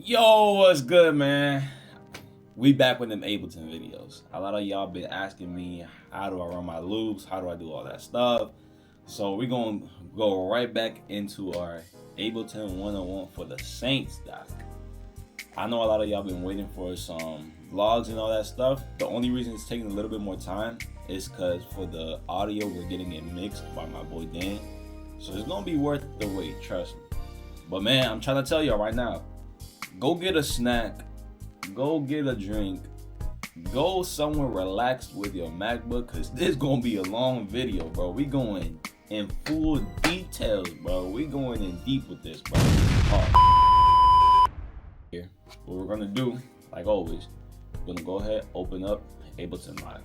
Yo, what's good, man? We back with them Ableton videos. A lot of y'all been asking me, how do I run my loops? How do I do all that stuff? So we're gonna go right back into our Ableton 101 for the Saints doc. I know a lot of y'all been waiting for some vlogs and all that stuff. The only reason it's taking a little bit more time is because for the audio, we're getting it mixed by my boy Dan. So it's gonna be worth the wait, trust me. But man, I'm trying to tell y'all right now, go get a snack, go get a drink, go somewhere relaxed with your MacBook, cause this gonna be a long video, bro. We going in full details, bro. We going in deep with this, bro. Here, what we're gonna do, like always, we're gonna go ahead, open up Ableton Live.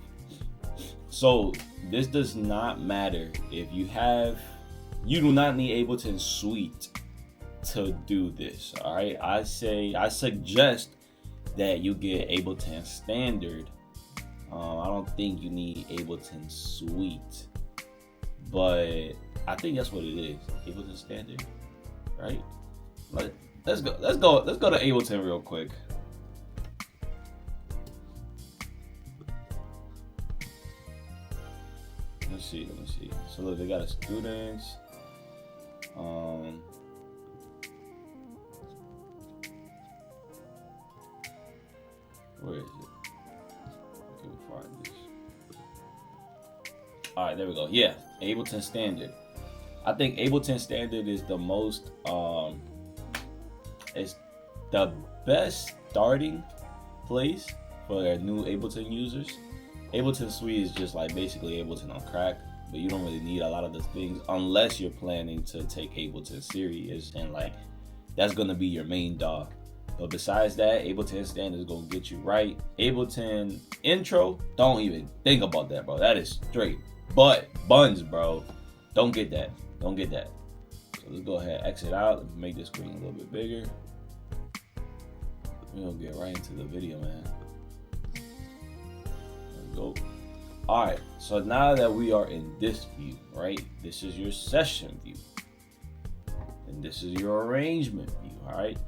So this does not matter if you do not need Ableton Suite to do this. All right, I suggest that you get Ableton Standard. I don't think you need Ableton Suite, but I think that's what it is, Ableton Standard, right? Let's go to Ableton real quick. Let me see. So look, they got a students. Where is it? Okay, we'll find this. All right, there we go. Yeah, Ableton Standard. I think Ableton Standard is the most, it's the best starting place for new Ableton users. Ableton Suite is just like basically Ableton on crack, but you don't really need a lot of the things unless you're planning to take Ableton serious and like that's gonna be your main dog. But besides that, Ableton Standard is gonna get you right. Ableton Intro, don't even think about that, bro. That is straight buns, bro. Don't get that. So let's go ahead, exit out, and make this screen a little bit bigger. We're gonna get right into the video, man. Let's go. All right, so now that we are in this view, right? This is your session view, and this is your arrangement view, all right?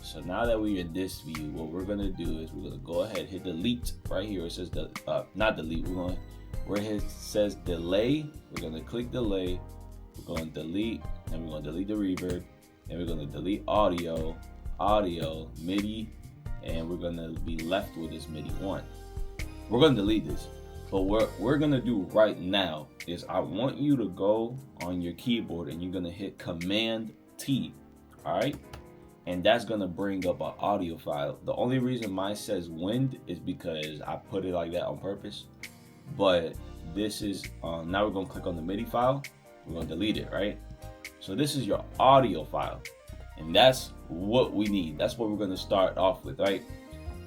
So now that we're in this view, what we're gonna do is we're gonna go ahead, hit delete right here. It says not delete. Where it says delay, we're gonna click delay. We're gonna delete, and we're gonna delete the reverb, and we're gonna delete audio, MIDI, and we're gonna be left with this MIDI 1. We're gonna delete this, but what we're gonna do right now is I want you to go on your keyboard and you're gonna hit Command T, all right? And that's gonna bring up an audio file. The only reason mine says wind is because I put it like that on purpose. But this is, now we're gonna click on the MIDI file. We're gonna delete it, right? So this is your audio file. And that's what we need. That's what we're gonna start off with, right?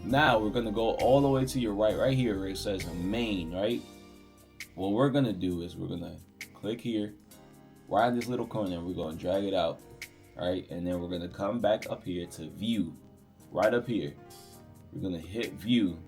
Now we're gonna go all the way to your right here where it says main, right? What we're gonna do is we're gonna click here, right in this little corner, and we're gonna drag it out. All right, and then we're gonna come back up here to view, right up here. We're gonna hit view.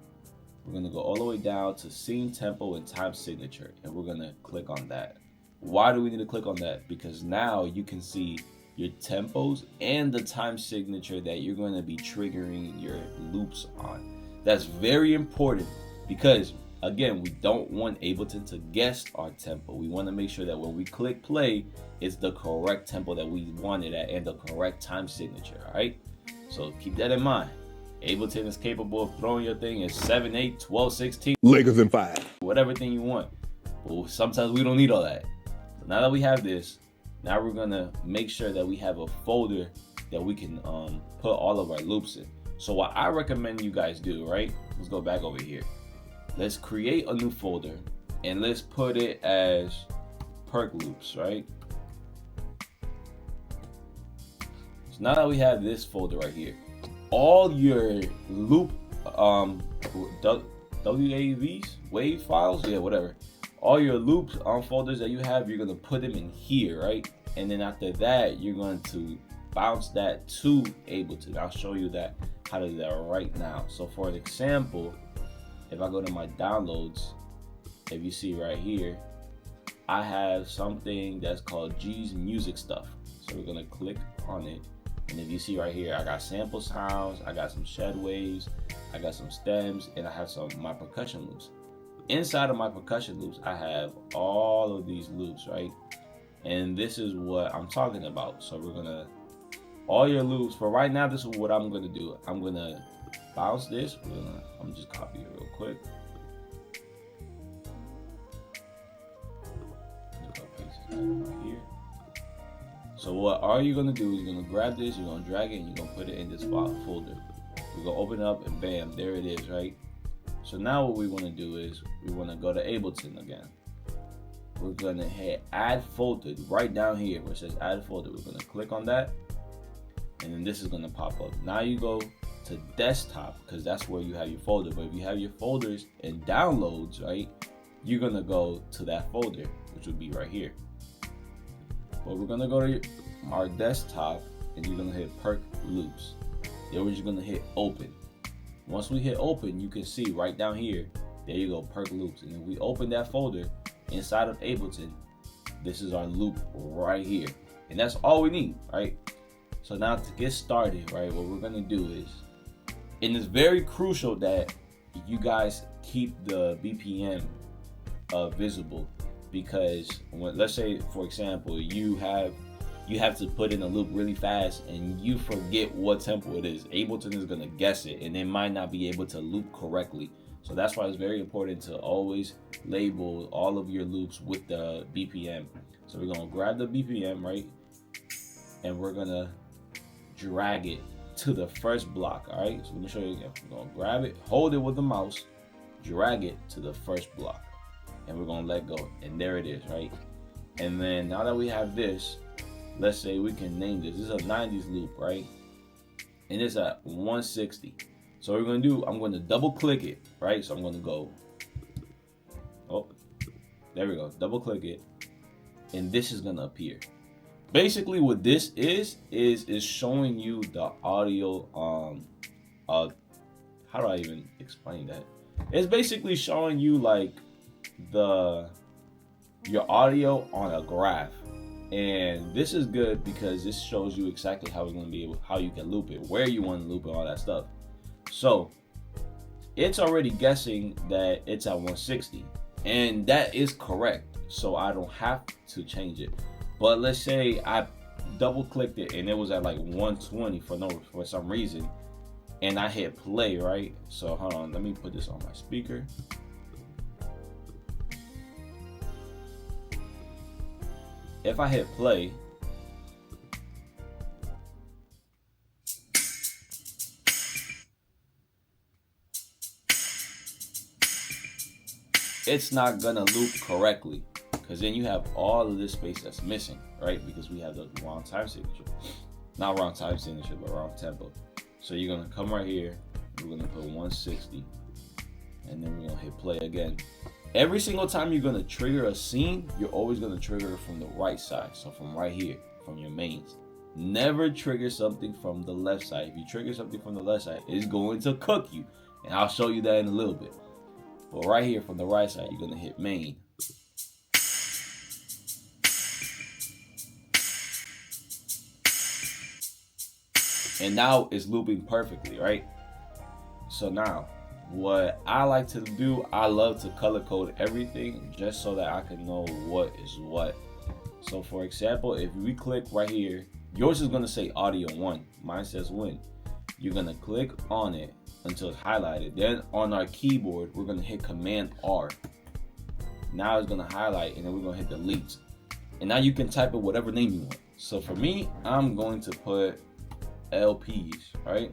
We're gonna go all the way down to scene tempo and time signature, and we're gonna click on that. Why do we need to click on that? Because now you can see your tempos and the time signature that you're gonna be triggering your loops on. That's very important because again, we don't want Ableton to guess our tempo. We want to make sure that when we click play, it's the correct tempo that we want it at and the correct time signature, all right? So keep that in mind. Ableton is capable of throwing your thing at 7, 8, 12, 16. Lakers in 5. Whatever thing you want. But sometimes we don't need all that. So now that we have this, now we're gonna make sure that we have a folder that we can put all of our loops in. So what I recommend you guys do, right? Let's go back over here. Let's create a new folder and let's put it as perk loops, right? So now that we have this folder right here, all your loop WAVs, wave files, yeah, whatever. All your loops folders that you have, you're gonna put them in here, right? And then after that, you're going to bounce that to Ableton. I'll show you that how to do that right now. So for an example, if I go to my downloads, if you see right here, I have something that's called G's Music Stuff. So we're gonna click on it And if you see right here, I got sample sounds, I got some shed waves, I got some stems, and I have my percussion loops. Inside of my percussion loops, I have all of these loops, right? And this is what I'm talking about. So we're gonna, all your loops, for right now, this is what I'm gonna do. I'm gonna bounce this. I'm just copy it real quick. Right here. So what are you gonna do is you're gonna grab this, you're gonna drag it, and you're gonna put it in this folder. We're gonna open it up, and bam, there it is, right? So now what we wanna do is we wanna go to Ableton again. We're gonna hit add folder right down here where it says add folder. We're gonna click on that, and then this is gonna pop up. Now you go to desktop because that's where you have your folder. But if you have your folders and downloads, right, you're gonna go to that folder, which would be right here. But we're gonna go to our desktop, and you're gonna hit perk loops. Then we're just gonna hit open. Once we hit open, you can see right down here, there you go, perk loops. And if we open that folder inside of Ableton, this is our loop right here. And that's all we need, right? So now to get started, right, what we're gonna do is, and it's very crucial that you guys keep the BPM visible, because when, let's say for example, you have to put in a loop really fast and you forget what tempo it is, Ableton is gonna guess it and it might not be able to loop correctly. So that's why it's very important to always label all of your loops with the BPM. So we're gonna grab the BPM, right, and we're gonna drag it to the first block. All right, so let me show you again. We're gonna grab it, hold it with the mouse, drag it to the first block, and we're gonna let go, and there it is, right? And then now that we have this, let's say we can name this. This is a 90s loop, right? And it's at 160. So what we're gonna do, I'm gonna double click it, right? So I'm gonna go, oh, there we go, double click it, and this is gonna appear. Basically what this is showing you the audio, how do I even explain that? It's basically showing you like your audio on a graph. And this is good because this shows you exactly how it's going to be able, how you can loop it, where you want to loop it, all that stuff. So it's already guessing that it's at 160, and that is correct. So I don't have to change it. But let's say I double clicked it and it was at like 120 for some reason, and I hit play, right? So hold on, let me put this on my speaker. If I hit play, it's not gonna loop correctly, because then you have all of this space that's missing, right? Because we have the wrong time signature. Not wrong time signature, but wrong tempo. So you're gonna come right here, we're gonna put 160, and then we're gonna hit play again. Every single time you're gonna trigger a scene, you're always gonna trigger it from the right side. So from right here, from your mains. Never trigger something from the left side. If you trigger something from the left side, it's going to cook you. And I'll show you that in a little bit. But right here from the right side, you're gonna hit main. And now it's looping perfectly, right? So now, what I like to do, I love to color code everything just so that I can know what is what. So for example, if we click right here, yours is gonna say audio 1, mine says win. You're gonna click on it until it's highlighted. Then on our keyboard, we're gonna hit Command R. Now it's gonna highlight, and then we're gonna hit delete. And now you can type it whatever name you want. So for me, I'm going to put LPs, right?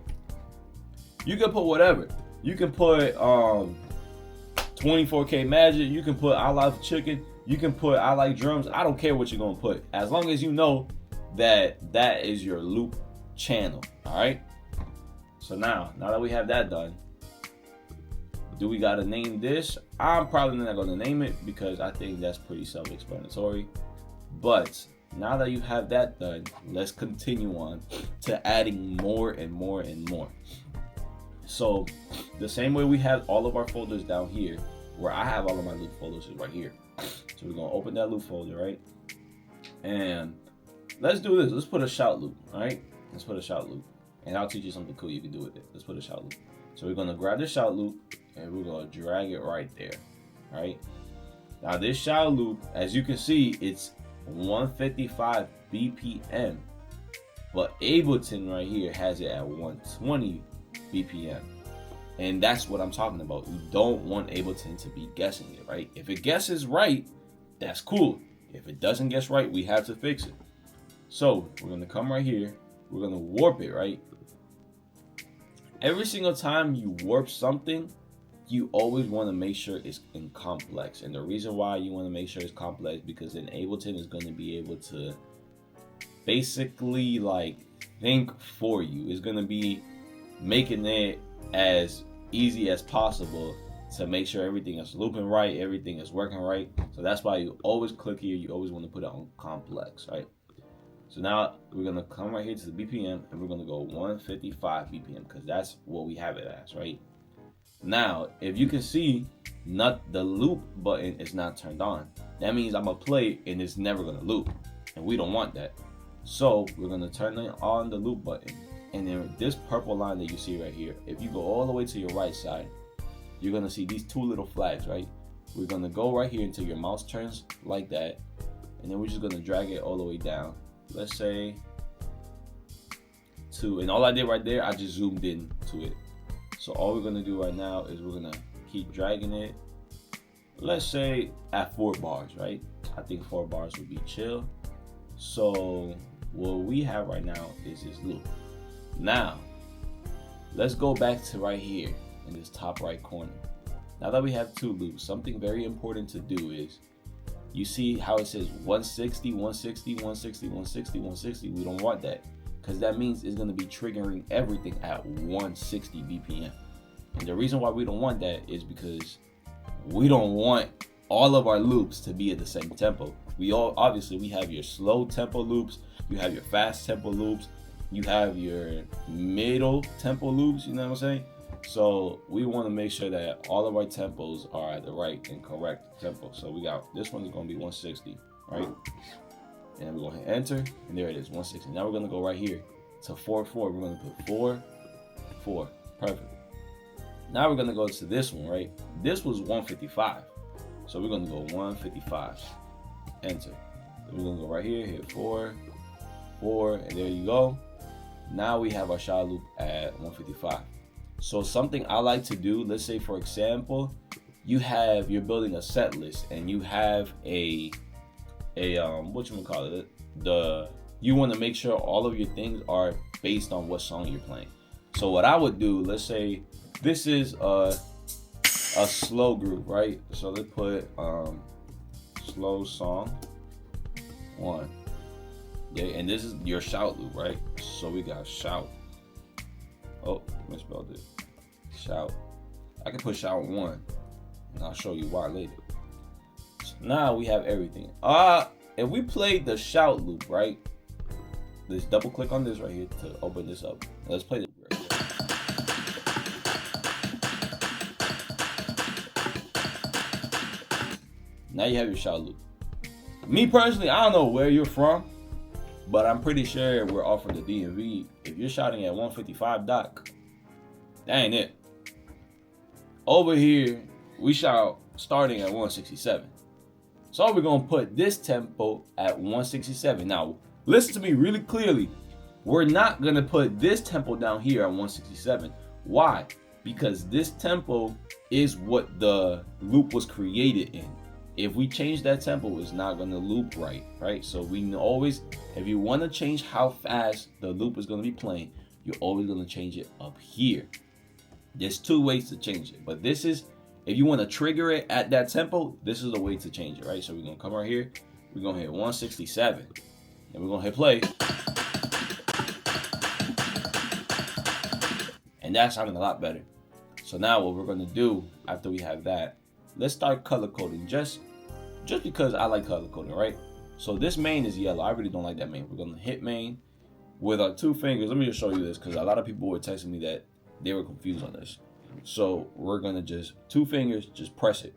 You can put whatever. You can put 24K Magic. You can put I Love Chicken. You can put I Like Drums. I don't care what you're gonna put, as long as you know that that is your loop channel. All right. So now that we have that done, do we gotta name this? I'm probably not gonna name it because I think that's pretty self-explanatory. But now that you have that done, let's continue on to adding more and more and more. So the same way we have all of our folders down here, where I have all of my loop folders is right here. So we're gonna open that loop folder, right? And let's do this. Let's put a shout loop, all right? Let's put a shout loop. And I'll teach you something cool you can do with it. Let's put a shout loop. So we're gonna grab the shout loop and we're gonna drag it right there. Right? Now this shout loop, as you can see, it's 155 BPM. But Ableton right here has it at 120 BPM. And that's what I'm talking about. You don't want Ableton to be guessing it, right? If it guesses right, that's cool. If it doesn't guess right, we have to fix it. So we're gonna come right here. We're gonna warp it, right? Every single time you warp something, you always want to make sure it's in complex. And the reason why you want to make sure it's complex, because then Ableton is going to be able to basically like think for you. It's going to be making it as easy as possible to make sure everything is looping right, everything is working right. So that's why you always click here. You always want to put it on complex, right? So now we're gonna come right here to the BPM and we're gonna go 155 BPM because that's what we have it as, right? Now, if you can see, not the loop button is not turned on. That means I'm gonna play and it's never gonna loop, and we don't want that. So we're gonna turn on the loop button, and then this purple line that you see right here, if you go all the way to your right side, you're gonna see these two little flags, right? We're gonna go right here until your mouse turns like that, and then we're just gonna drag it all the way down. Let's say 2, and all I did right there, I just zoomed in to it. So all we're gonna do right now is we're gonna keep dragging it. Let's say at 4 bars, right? I think 4 bars would be chill. So what we have right now is this loop. Now, let's go back to right here in this top right corner. Now that we have 2 loops, something very important to do is, you see how it says 160, 160, 160, 160, 160? We don't want that, because that means it's going to be triggering everything at 160 BPM. And the reason why we don't want that is because we don't want all of our loops to be at the same tempo. Obviously we have your slow tempo loops, you have your fast tempo loops, you have your middle tempo loops, you know what I'm saying? So we want to make sure that all of our tempos are at the right and correct tempo. So we got, this one's going to be 160, right? And we're going to hit enter, and there it is, 160. Now we're going to go right here to 4, 4. We're going to put 4, 4. Perfect. Now we're going to go to this one, right? This was 155. So we're going to go 155. Enter. Then we're going to go right here, hit 4, 4, and there you go. Now we have our shout loop at 155. So something I like to do, let's say for example, you're building a set list and you have you want to make sure all of your things are based on what song you're playing. So what I would do, let's say this is a slow group, right? So let's put slow song 1. Yeah, and this is your shout loop, right? So we got shout. Oh, misspelled it. Shout. I can put shout 1, and I'll show you why later. So now we have everything. If we played the shout loop, right? Let's double click on this right here to open this up. Let's play this right here. Now you have your shout loop. Me personally, I don't know where you're from, but I'm pretty sure we're all from the DMV. If you're shouting at 155, doc, that ain't it. Over here, we shout starting at 167. So we're gonna put this tempo at 167. Now, listen to me really clearly. We're not gonna put this tempo down here at 167. Why? Because this tempo is what the loop was created in. If we change that tempo, it's not gonna loop right? So we always, if you wanna change how fast the loop is gonna be playing, you're always gonna change it up here. There's 2 ways to change it, but this is, if you wanna trigger it at that tempo, this is the way to change it, right? So we're gonna come right here, we're gonna hit 167, and we're gonna hit play. And that's sounding a lot better. So now what we're gonna do after we have that, let's start color coding, just because I like color coding, right? So this main is yellow. I really don't like that main. We're gonna hit main with our 2 fingers. Let me just show you this, because a lot of people were texting me that they were confused on this. So we're gonna just 2 fingers, just press it.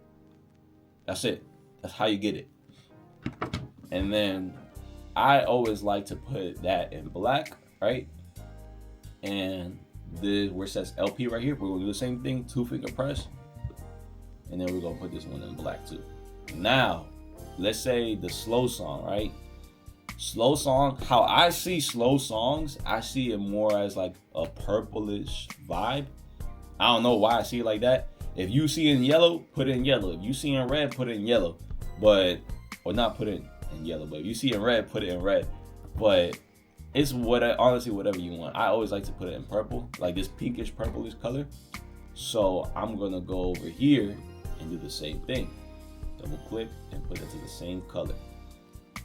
That's it. That's how you get it. And then I always like to put that in black, right? and where it says LP right here, we're gonna do the same thing, 2-finger press, and then we're gonna put this one in black too. Now, let's say the slow song, right? Slow song, how I see slow songs, I see it more as like a purplish vibe. I don't know why I see it like that. If you see it in yellow, put it in yellow. If you see it in red, put it in yellow. Or not put it in yellow, but if you see it in red, put it in red. But it's honestly whatever you want. I always like to put it in purple, like this pinkish purplish color. So I'm gonna go over here and do the same thing. Double click and put it to the same color.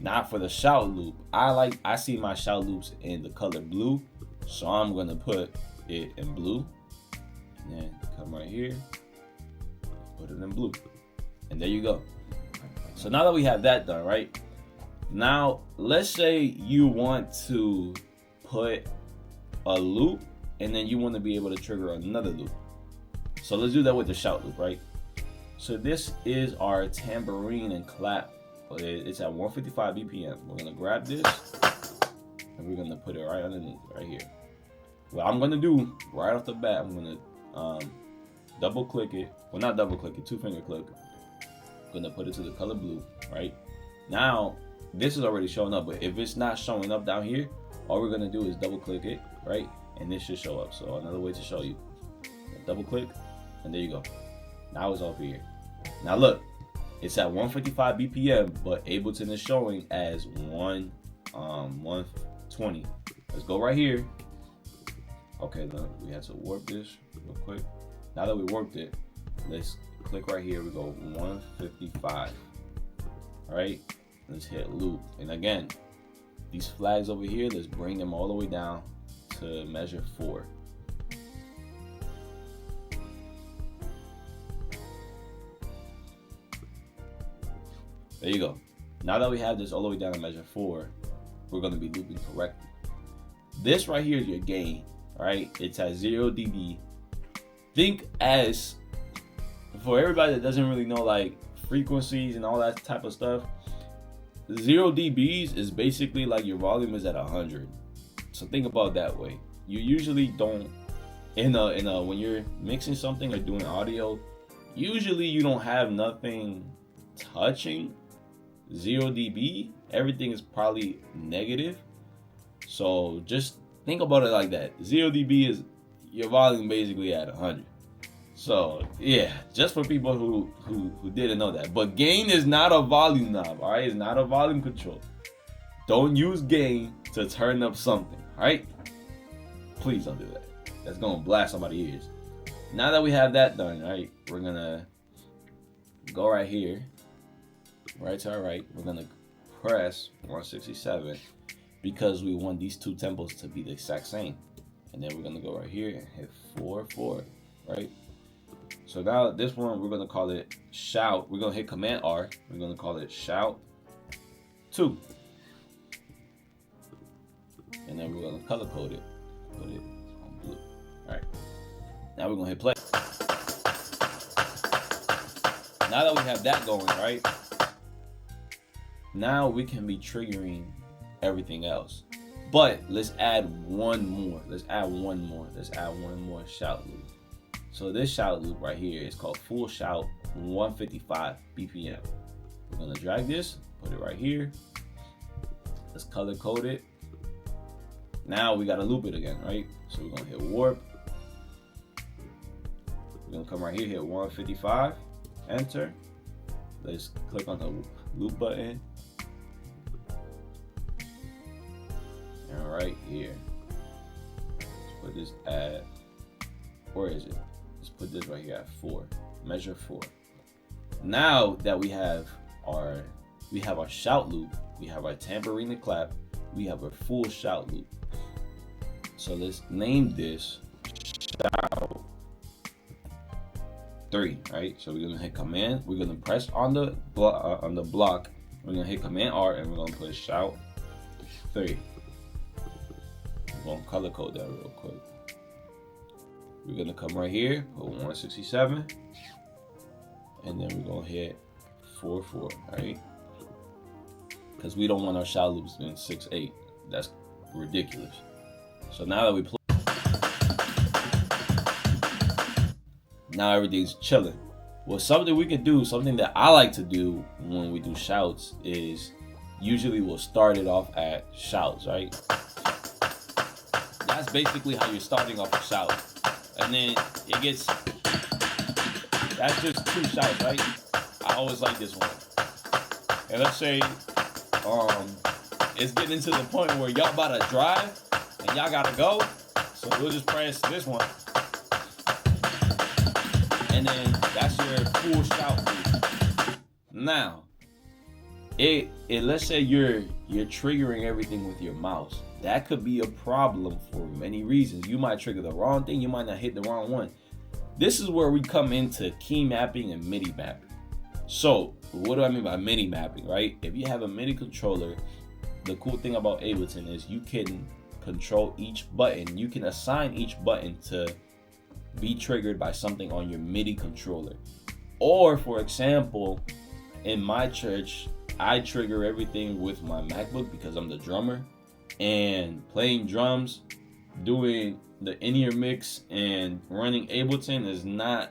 Now for the shout loop, I see my shout loops in the color blue, so I'm gonna put it in blue. And then come right here, put it in blue, and there you go. So now that we have that done, right? Now let's say you want to put a loop, and then you want to be able to trigger another loop. So let's do that with the shout loop, right? So this is our tambourine and clap. It's at 155 BPM. We're gonna grab this and we're gonna put it right underneath, right here. What I'm gonna do right off the bat, I'm gonna double click it. Well, not double click it, 2-finger click. I'm gonna put it to the color blue, right? Now, this is already showing up, but if it's not showing up down here, all we're gonna do is double click it, right? And this should show up. So another way to show you, double click, and there you go. Now it's over here. Now look, it's at 155 BPM, but Ableton is showing as 120. Let's go right here. Okay, look, we had to warp this real quick. Now that we warped it, let's click right here. We go 155. All right, let's hit loop. And again, these flags over here, let's bring them all the way down to measure 4. There you go. Now that we have this all the way down to measure 4, we're going to be looping correctly. This right here is your gain, right? It's at 0 dB. Think as, for everybody that doesn't really know like frequencies and all that type of stuff, 0 dBs is basically like your volume is at 100. So think about it that way. You usually don't, when you're mixing something or doing audio, usually you don't have nothing touching 0 dB. Everything is probably negative. So just think about it like that. 0 dB is your volume basically at 100. So yeah, just for people who didn't know that. But gain is not a volume knob, all right? It's not a volume control. Don't use gain to turn up something, all right? Please don't do that. That's gonna blast somebody's ears. Now that we have that done, right, we're gonna go right here, right to our right. We're gonna press 167 because we want these two tempos to be the exact same. And then we're gonna go right here and hit 4/4, right? So now this one, we're gonna call it shout. We're gonna hit Command R. We're gonna call it shout 2. And then we're gonna color code it, put it on blue. All right. Now we're gonna hit play. Now that we have that going, right? Now we can be triggering everything else. But let's add one more. Let's add one more shout loop. So this shout loop right here is called full shout 155 BPM. We're gonna drag this, put it right here. Let's color code it. Now we gotta loop it again, right? So we're gonna hit warp. We're gonna come right here, hit 155, enter. Let's click on the loop button. And right here, let's put this at, where is it? Let's put this right here at 4, measure 4. Now that we have our shout loop, we have our tambourine and clap, we have a full shout loop. So let's name this shout 3, right? So we're gonna hit command, we're gonna press on the block, we're gonna hit Command R and we're gonna put shout 3. We're gonna color code that real quick. We're gonna come right here, put 167, and then we're gonna hit 4/4, right? Because we don't want our shout loops in 6/8. That's ridiculous. So now that we play, Now everything's chilling. Well, something we can do, something that I like to do when we do shouts is usually we'll start it off at shouts, right? That's basically how you're starting off a shout. And then it gets, that's just 2 shouts, right? I always like this one. And let's say it's getting to the point where y'all about to drive and y'all gotta go. So we'll just press this one. And then that's your full shout beat. Now, let's say you're triggering everything with your mouse. That could be a problem for many reasons. You might trigger the wrong thing, you might not hit the wrong one. This is where we come into key mapping and MIDI mapping. So, what do I mean by MIDI mapping, right? If you have a MIDI controller, the cool thing about Ableton is you can control each button. You can assign each button to be triggered by something on your MIDI controller. Or, for example, in my church, I trigger everything with my MacBook because I'm the drummer. And playing drums, doing the in-ear mix, and running Ableton is not,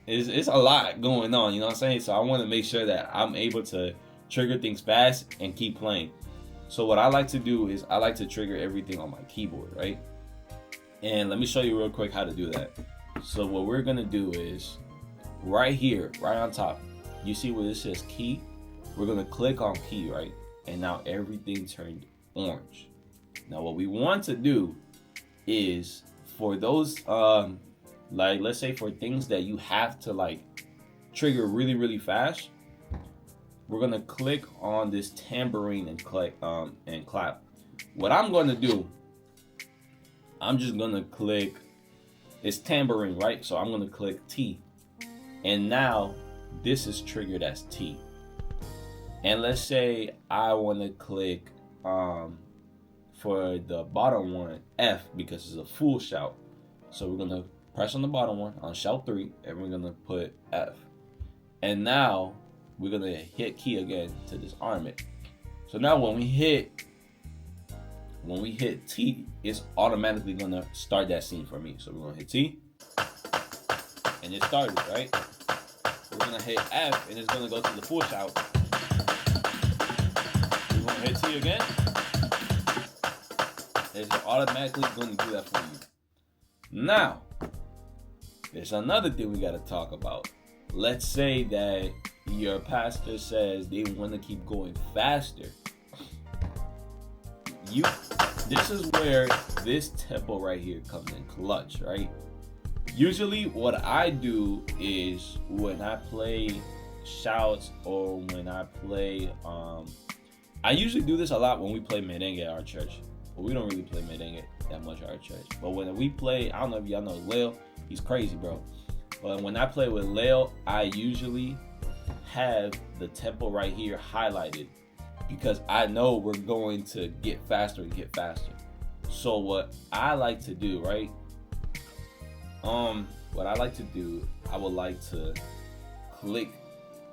it's a lot going on, you know what I'm saying? So I want to make sure that I'm able to trigger things fast and keep playing. So what I like to do is I like to trigger everything on my keyboard, right? And let me show you real quick how to do that. So what we're gonna do is right here, right on top, you see where this says key? We're gonna click on key, right? And now everything turned orange. Now what we want to do is for those like let's say for things that you have to like trigger really fast, we're gonna click on this tambourine and click and clap. What I'm gonna do, I'm just gonna click, it's tambourine, right? So I'm gonna click T, and now this is triggered as T. And let's say I want to click for the bottom one, F, because it's a full shout. So we're gonna press on the bottom one on shout 3, and we're gonna put F. And now we're gonna hit key again to disarm it. So now when we hit T, it's automatically gonna start that scene for me. So we're gonna hit T, and it started, right? We're gonna hit F, and it's gonna go to the full shout. We're gonna hit T again. It's automatically going to do that for you. Now, there's another thing we got to talk about. Let's say that your pastor says they want to keep going faster. This is where this tempo right here comes in clutch, right? Usually what I do is when I play shouts or when I play, I usually do this a lot when we play merengue at our church. But we don't really play merengue that much at our church. But when we play, I don't know if y'all know Leo, he's crazy, bro. But when I play with Leo, I usually have the tempo right here highlighted because I know we're going to get faster and get faster. So what I like to do, right? What I like to do, I would like to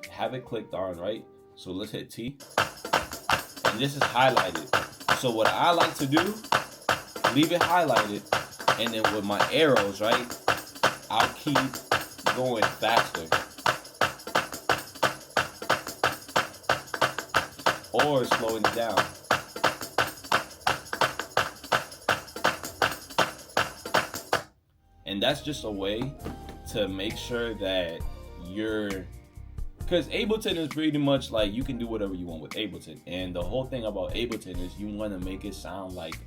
have it clicked on, right? So let's hit T, and this is highlighted. So what I like to do, leave it highlighted, and then with my arrows, right, I'll keep going faster. Or slowing it down. And that's just a way to make sure that because Ableton is pretty much like you can do whatever you want with Ableton. And the whole thing about Ableton is you want to make it sound like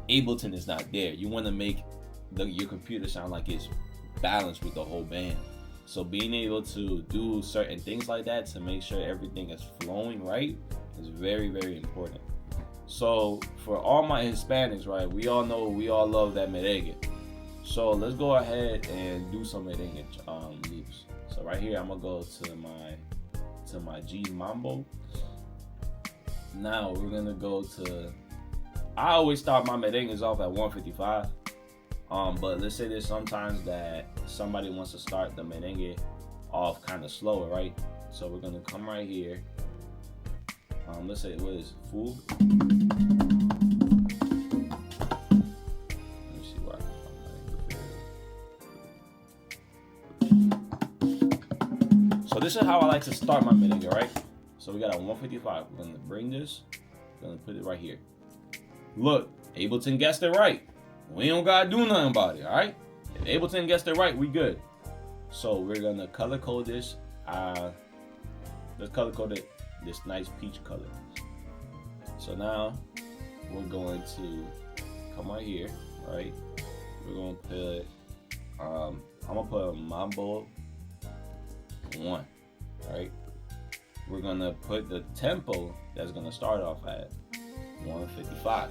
Ableton is not there. You want to make your computer sound like it's balanced with the whole band. So being able to do certain things like that to make sure everything is flowing right is very, very important. So for all my Hispanics, right, we all love that merengue. So let's go ahead and do some merengue loops. So right here, I'm gonna go to my G mambo. Now we're gonna go to, I always start my merengues off at 155. But let's say there's sometimes that somebody wants to start the merengue off kind of slower, right? So we're gonna come right here. Let's say what is full. Let me see where I can find So this is how I like to start my merengue, right? So we got a 155. We're gonna bring this, we're gonna put it right here. Look, Ableton guessed it right. We don't gotta do nothing about it, all right? If Ableton guessed it right, we good. So we're gonna color code this. Let's color code it this nice peach color. So now we're going to come right here, right? We're gonna put, I'm gonna put a Mambo 1, right? We're gonna put the tempo that's gonna start off at 155.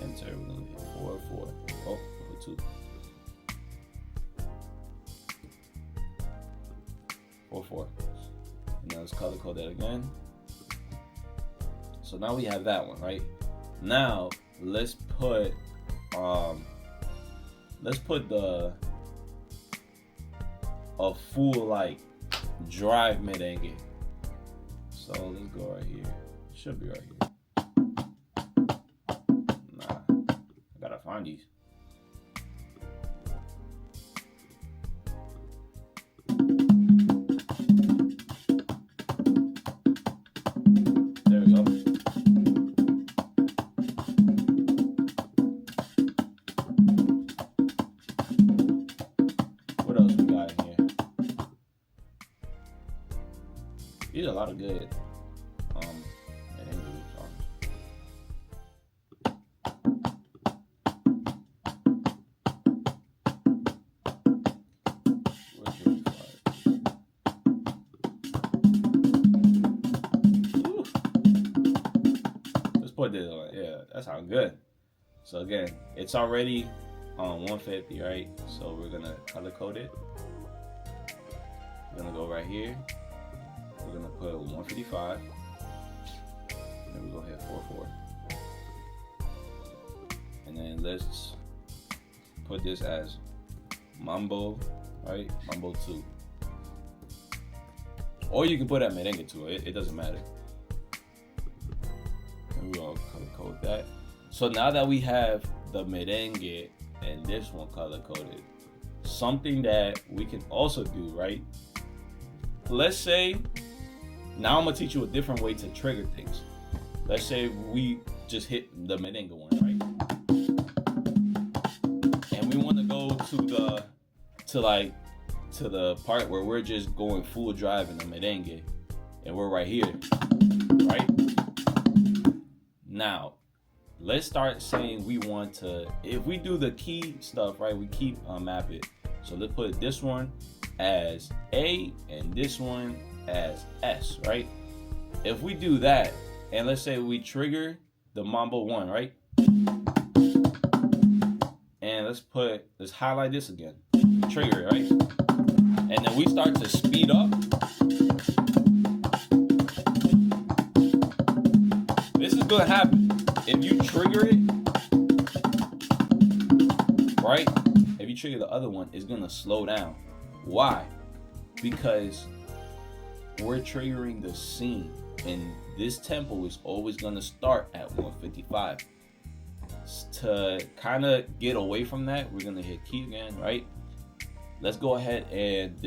Enter, we're gonna hit 4, 4. Oh, 2. 4, 4. And now let's color code that again. So now we have that one, right? Now let's put a full like drive merengue. So let's go right here. It should be right here. Nah, I gotta find these. There we go. What else we got in here? These are a lot of good put this on. Yeah, that sounds good. So again, it's already on 150, right? So we're gonna color code it. We're gonna go right here. We're gonna put 155. And then we're gonna hit 4, 4. And then let's put this as Mambo, right? Mambo 2. Or you can put that merengue to it. It doesn't matter. We're gonna color code that. So now that we have the merengue and this one color coded, something that we can also do, right? Let's say, now I'm gonna teach you a different way to trigger things. Let's say we just hit the merengue one, right? And we wanna go to the part where we're just going full drive in the merengue, and we're right here, right? Now, let's start saying we want to, if we do the key stuff, right, we keep map it. So let's put this one as A and this one as S, right? If we do that, and let's say we trigger the Mambo 1, right? And let's highlight this again, trigger it, right? And then we start to speed up. This is gonna happen. If you trigger it, right? If you trigger the other one, it's gonna slow down. Why? Because we're triggering the scene, and this tempo is always gonna start at 155. To kind of get away from that, we're gonna hit key again, right? Let's go ahead and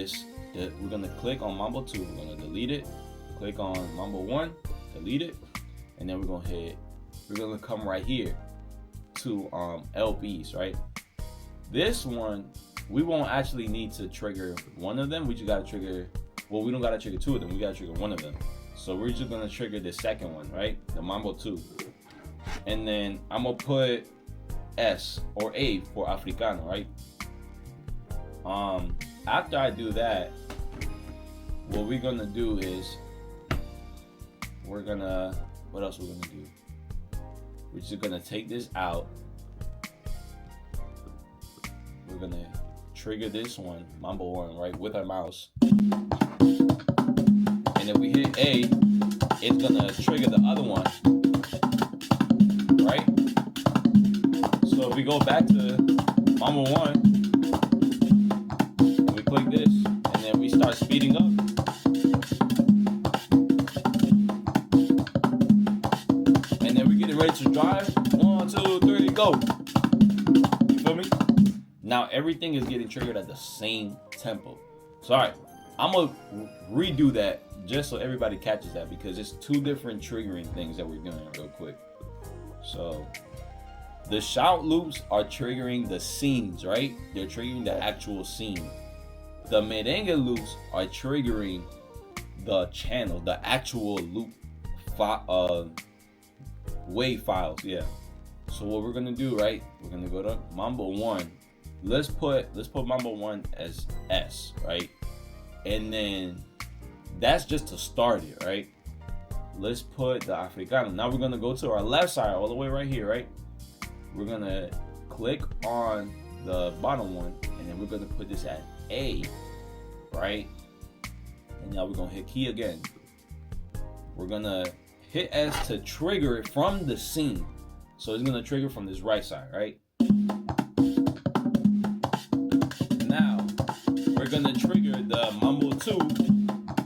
we're gonna click on Mambo 2. We're gonna delete it. Click on Mambo 1, delete it, and then we're gonna come right here to LBs, right? This one, we won't actually need to trigger one of them. We just gotta trigger, well, we don't gotta trigger two of them. We gotta trigger one of them. So we're just gonna trigger the second one, right? The Mambo 2. And then I'm gonna put S or A for Africano, right? After I do that, what we're gonna do is what else we're gonna do? We're just gonna take this out. We're gonna trigger this one, Mambo 1, right, with our mouse. And if we hit A, it's gonna trigger the other one, right? So if we go back to Mambo 1, and we click this, and then we start speeding up. And then we get it ready to drive. 1, 2, 3, go. You feel me? Now everything is getting triggered at the same tempo. So all right, I'm gonna redo that just so everybody catches that, because it's two different triggering things that we're doing real quick. So the shout loops are triggering the scenes, right? They're triggering the actual scene. The merengue loops are triggering the channel, the actual loop wave files. Yeah. So what we're gonna do, right? We're gonna go to Mambo 1. Let's put Mambo 1 as S, right? And then that's just to start it, right? Let's put the Africano. Now we're gonna go to our left side, all the way right here, right? We're gonna click on the bottom one, and then we're gonna put this at A, right? And now we're gonna hit key again. We're gonna hit S to trigger it from the scene. So it's gonna trigger from this right side, right? Now we're gonna trigger the Mambo 2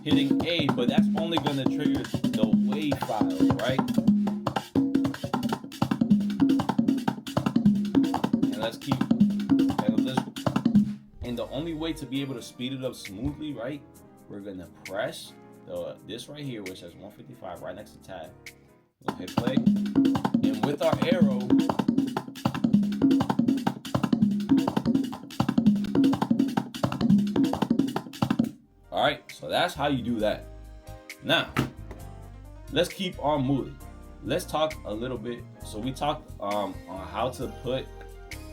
hitting A, but that's only gonna trigger the wave files, right? And let's keep, and the only way to be able to speed it up smoothly, right? We're gonna press this right here, which has 155 right next to tab. We'll hit play, and with our arrow, all right, so that's how you do that. Now, let's keep on moving. Let's talk a little bit. So we talked on how to put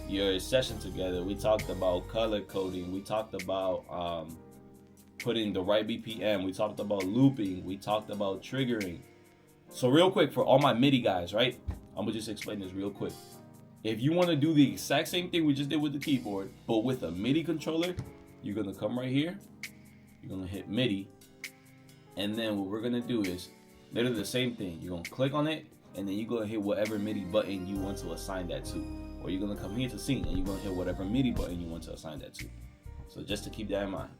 your session together. We talked about color coding. We talked about putting the right BPM. We talked about looping. We talked about triggering. So real quick, for all my MIDI guys, right? I'm gonna just explain this real quick. If you want to do the exact same thing we just did with the keyboard, but with a MIDI controller, you're gonna come right here. You're gonna hit MIDI, and then what we're gonna do is literally the same thing. You're gonna click on it, and then you're gonna hit whatever MIDI button you want to assign that to. Or you're gonna come here to sync, and you're gonna hit whatever MIDI button you want to assign that to. So just to keep that in mind.